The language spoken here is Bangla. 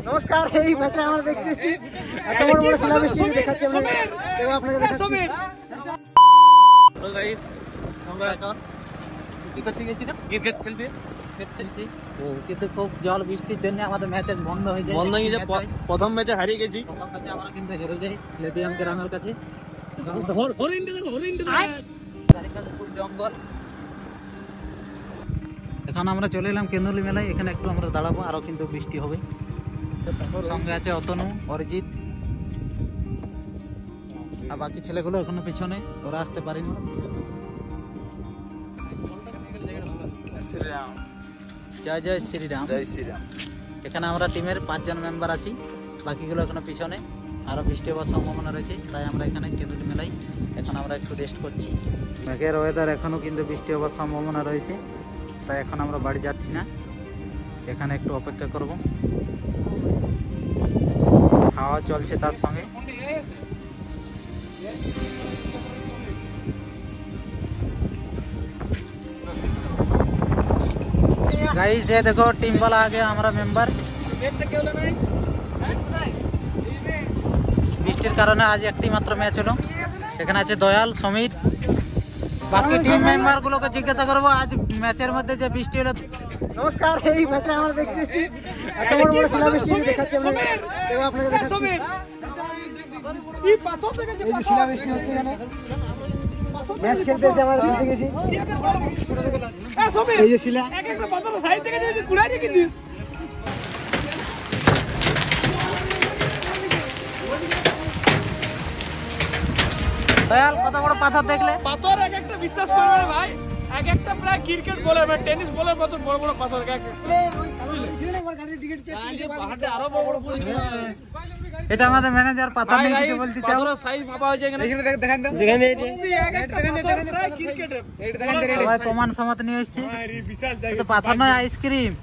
নমস্কার, এই ম্যাচে আমরা দেখতে এসেছি এত বড় বড় শিলাবৃষ্টি দেখাচ্ছি আপনাকে দেখাচ্ছি। তো গাইস আমরা এখন কি করতে গেছিলাম? ক্রিকেট খেলতে। কিন্তু খুব জল বৃষ্টির জন্য আমাদের ম্যাচ বন্ধ হয়ে যায়। প্রথম ম্যাচে হারিয়ে গেছি। প্রথম ম্যাচে আমরা কিন্তু হেরে যাই লেদিয়াম গ্রামের কাছে। চারিপাশে পুরো জঙ্গল। এখন আমরা চলে এলাম কেন্দুলি মেলায়। এখানে একটু আমরা দাঁড়াবো, আরো কিন্তু বৃষ্টি হবে। সঙ্গে আছে অতনু, অরিজিৎ আর বাকি ছেলেগুলো এখনো পিছনে, ওরা আসতে পারেনি। জয় জয় শ্রীরাম। জয় শ্রীরাম। এখানে আমরা টিমের 5 জন মেম্বার আছি, বাকিগুলো এখনো পিছনে। আরো বৃষ্টি হওয়ার সম্ভাবনা রয়েছে, তাই আমরা এখানে কেন্দুলি মেলায় এখন আমরা একটু রেস্ট করছি। মেঘের ওয়েদার, এখনো কিন্তু বৃষ্টি হওয়ার সম্ভাবনা রয়েছে, তাই এখন আমরা বাড়ি যাচ্ছি না, এখানে একটু অপেক্ষা করব। হাওয়া চলছে তার সঙ্গে। गाइस ये देखो टीम वाला आ गया हमारा मेंबर। বৃষ্টির কারণে আজ একটি মাত্র ম্যাচ হলো। সেখানে আছে দয়াল, সমীর। বাকি টিম মেম্বার গুলোকে জিজ্ঞাসা করবো আজ ম্যাচের মধ্যে যে বৃষ্টি হলো। নমস্কার, এই ম্যাচে আমরা দেখতে এসেছি এত বড় বড় শিলাবৃষ্টি দেখাচ্ছি আপনাকে দেখাচ্ছি। এই যে শিলাবৃষ্টি হচ্ছে, এখানে ম্যাচ খেলতে এসে আমরা ভিজে গেছি। এই যে শিলা, দয়াল কত বড় পাথর দেখলে? পাথর এক একটা বিশ্বাস করবে না ভাই, এক একটা প্রায় ক্রিকেট বলের মানে টেনিস বলের মতো বড় বড় পাথর। আরো বড় বড় পড়ে যাবে। এটা আমাদের ম্যানেজার পাথর নিয়ে দিতে বলতে চাও। পাথরের সাইজ মাপা হয়েছে এখানে দেখেন তো, যেখানে এক একটা পাথর প্রায় ক্রিকেটের। এইটা দেখেন, সবাই প্রমাণ সমেত নিয়ে এসেছে। বিশাল তো পাথর নয়, আইসক্রিম।